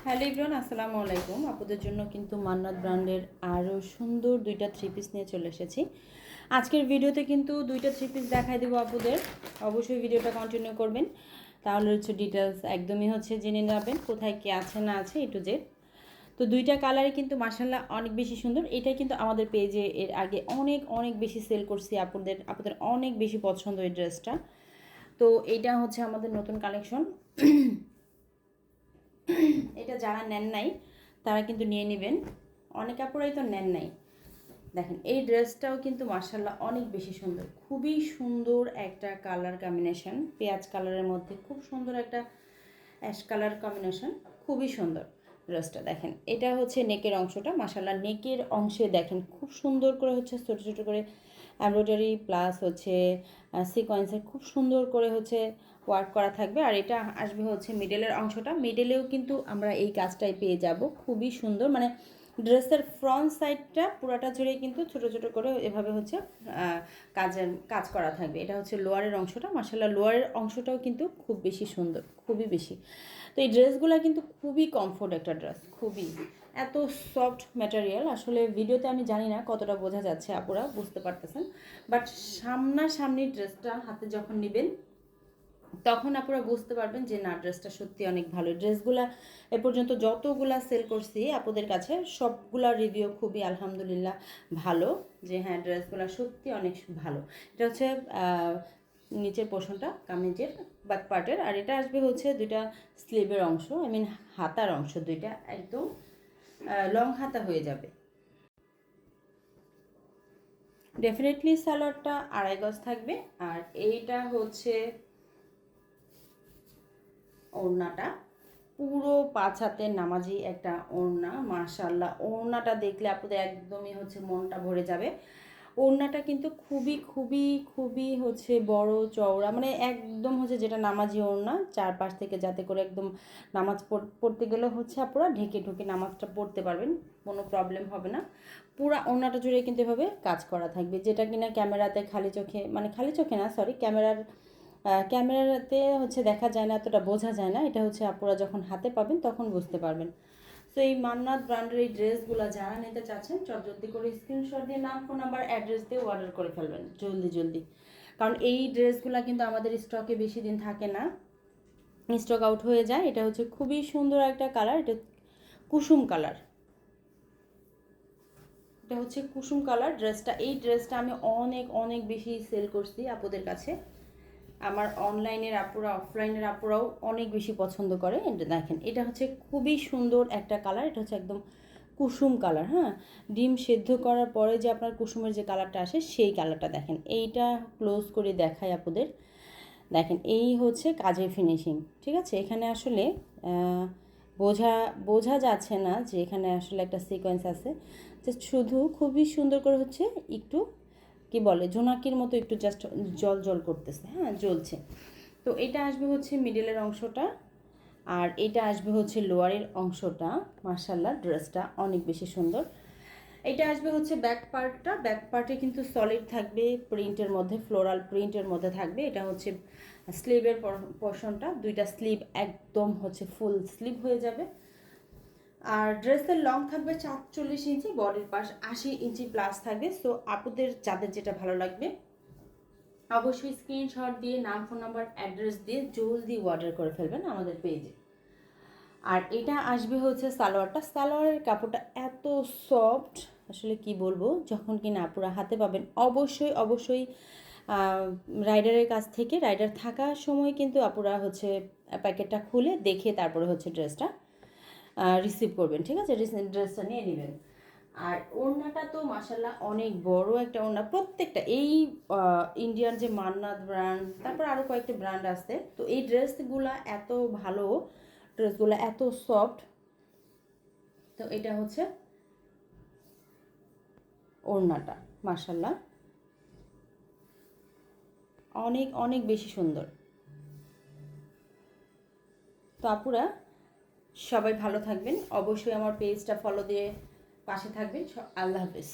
Hello everyone, আসসালামু আলাইকুম। আপনাদের জন্য কিন্তু মান্নাত ব্র্যান্ডের আরও সুন্দর দুইটা থ্রি পিস নিয়ে চলে এসেছি। আজকের ভিডিওতে কিন্তু দুইটা থ্রি পিস দেখাই দেবো আপনাদের। অবশ্যই ভিডিওটা কন্টিনিউ করবেন, তাহলে হচ্ছে ডিটেলস একদমই হচ্ছে জেনে যাবেন কোথায় কী আছে না আছে এ টু জেড। তো দুইটা কালারই কিন্তু মাশাআল্লাহ অনেক বেশি সুন্দর। এটাই কিন্তু আমাদের পেজে এর আগে অনেক বেশি সেল করছি, আপনাদের অনেক বেশি পছন্দ এই ড্রেসটা। তো এইটা হচ্ছে আমাদের নতুন কালেকশন। এটা যারা নেন নাই তারা কিন্তু নিয়ে নেবেন, অনেক আপুরাই তো নেন নাই। দেখেন এই ড্রেসটাও কিন্তু মাশাআল্লাহ অনেক বেশি সুন্দর, খুবই সুন্দর একটা কালার কম্বিনেশন, পেঁয়াজ কালারের মধ্যে খুব সুন্দর একটা অ্যাশ কালার কম্বিনেশন, খুবই সুন্দর ড্রেসটা। দেখেন এটা হচ্ছে নেকের অংশটা, মাশাআল্লাহ নেকের অংশে দেখেন খুব সুন্দর করে হচ্ছে ছোটো ছোটো করে এমব্রয়ডারি প্লাস হচ্ছে সিকোয়েন্সের খুব সুন্দর করে হচ্ছে ওয়ার্ক করা থাকবে। আর এটা আসবে হচ্ছে মিডলের অংশটা, মিডলেও কিন্তু আমরা এই কাজটাই পেয়ে যাব, খুবই সুন্দর। মানে ড্রেসের ফ্রন্ট সাইডটা পুরাটা জুড়ে কিন্তু ছোটো ছোটো করে এভাবে হচ্ছে কাজ করা থাকবে। এটা হচ্ছে লোয়ারের অংশটা, মাশাআল্লাহ লোয়ারের অংশটাও কিন্তু খুব বেশি সুন্দর, খুবই বেশি। তো এই ড্রেসগুলো কিন্তু খুবই কমফোর্ট একটা ড্রেস, খুবই এত সফট ম্যাটেরিয়াল। আসলে ভিডিওতে আমি জানি না কতটা বোঝা যাচ্ছে, আপুরা বুঝতে পারতেছেন, বাট সামনাসামনি ড্রেসটা হাতে যখন নেবেন তখন আপনারা বুঝতে পারবেন যে না, ড্রেসটা সত্যি অনেক ভালো। ড্রেসগুলা এ পর্যন্ত যতগুলা সেল করছি আপনাদের কাছে সবগুলা রিভিউ খুবই আলহামদুলিল্লাহ ভালো, যে হ্যাঁ ড্রেসগুলা সত্যি অনেক ভালো। এটা হচ্ছে নিচের পোর্শনটা কামিজের ব্যাক পার্টের, আর এটা আসবে হচ্ছে দুইটা স্লিভের অংশ, আই মিন হাতার অংশ, দুইটা একদম লং হাতা হয়ে যাবে। ডেফিনেটলি সালোয়ারটা 2.5 গজ থাকবে। আর এইটা হচ্ছে ওড়নাটা, পুরো 5 হাতের নামাজি একটা ওড়না, মাশাআল্লাহ ওড়নাটা দেখলে আপনাদের একদমই হচ্ছে মনটা ভরে যাবে। ওড়নাটা কিন্তু খুবই হচ্ছে বড় চওড়া, মানে একদম হচ্ছে যেটা নামাজি ওড়না, চারপাশ থেকে যাতে করে একদম নামাজ পড়তে গেলে হচ্ছে আপনারা ঢেকে ঢুকে নামাজটা পড়তে পারবেন, কোনো প্রবলেম হবে না। পুরা ওড়নাটা জুড়ে কিন্তু এভাবে কাজ করা থাকবে, যেটা কিনা ক্যামেরাতে খালি চোখে, মানে খালি চোখে না সরি, ক্যামেরাতে হচ্ছে দেখা যায় না, এতটা বোঝা যায় না। এটা হচ্ছে আপনারা যখন হাতে পাবেন তখন বুঝতে পারবেন। সো এই মান্নাত ব্র্যান্ডের এই ড্রেসগুলো যারা নিতে চাচ্ছেন জলদি করে স্ক্রিনশট দিয়ে নাম, ফোন নাম্বার, অ্যাড্রেস দিয়ে অর্ডার করে ফেলবেন জলদি, কারণ এই ড্রেসগুলো কিন্তু আমাদের স্টকে বেশি দিন থাকে না, স্টক আউট হয়ে যায়। এটা হচ্ছে খুবই সুন্দর একটা কালার, এটা কুসুম কালার, এটা হচ্ছে কুসুম কালার ড্রেসটা। এই ড্রেসটা আমি অনেক বেশি সেল করছি আপনাদের কাছে, আমার অনলাইনের আপুরা অফলাইনের আপুরাও অনেক বেশি পছন্দ করে। এটা দেখেন এটা হচ্ছে খুবই সুন্দর একটা কালার, এটা হচ্ছে একদম কুসুম কালার। হ্যাঁ, ডিম সেদ্ধ করার পরে যে আপনার কুসুমের যে কালারটা আসে সেই কালারটা দেখেন। এইটা ক্লোজ করে দেখাই আপুদের, দেখেন এই হচ্ছে কাজের ফিনিশিং, ঠিক আছে। এখানে আসলে বোঝা বোঝা যাচ্ছে না যে এখানে আসলে একটা সিকোয়েন্স আছে, যে শুধু খুবই সুন্দর করে হচ্ছে একটু কি বলে জোনাকির মতো একটু জাস্ট জল করতেছে, হ্যাঁ জ্বলছে। তো এটা আসবে হচ্ছে মিডলের অংশটা, আর এটা আসবে হচ্ছে লোয়ারের অংশটা। মার্শাল্লাহ ড্রেসটা অনেক বেশি সুন্দর। এটা আসবে হচ্ছে ব্যাক পার্টটা, ব্যাক পার্টে কিন্তু সলিড থাকবে, প্রিন্টের মধ্যে ফ্লোরাল প্রিন্টের মধ্যে থাকবে। এটা হচ্ছে স্লিভের পোর্শনটা, দুইটা স্লিভ একদম হচ্ছে ফুল স্লিভ হয়ে যাবে। আর ড্রেসের লং থাকবে ৪৪ ইঞ্চি, বডির পাশ ৮০ ইঞ্চি প্লাস থাকবে। সো আপুদের যাদের যেটা ভালো লাগবে অবশ্যই স্ক্রিনশট দিয়ে নাম, ফোন নাম্বার, অ্যাড্রেস দিয়ে জলদি অর্ডার করে ফেলবেন আমাদের পেজে। আর এটা আসবে হচ্ছে সালোয়ারটা, সালোয়ারের কাপড়টা এত সফট, আসলে কি বলবো, যখন কিনা আপুরা হাতে পাবেন অবশ্যই রাইডারের কাছ থেকে, রাইডার থাকার সময় কিন্তু আপুরা হচ্ছে প্যাকেটটা খুলে দেখে তারপরে হচ্ছে ড্রেসটা রিসিভ করবেন, ঠিক আছে, ড্রেসটা নিয়ে নেবেন। আর ওড়নাটা তো মাশাল্লাহ অনেক বড় একটা ওড়না, প্রত্যেকটা এই ইন্ডিয়ান যে মান্নাত ব্র্যান্ড, তারপর আরও কয়েকটা ব্র্যান্ড আছে, তো এই ড্রেসগুলো এত ভালো, ড্রেসগুলো এত সফট। তো এটা হচ্ছে ওড়নাটা, মাশাল্লাহ অনেক বেশি সুন্দর। তো আপুরা সবাই ভালো থাকবেন, অবশ্যই আমার পেজটা ফলো দিয়ে পাশে থাকবেন। আল্লাহ হাফেজ।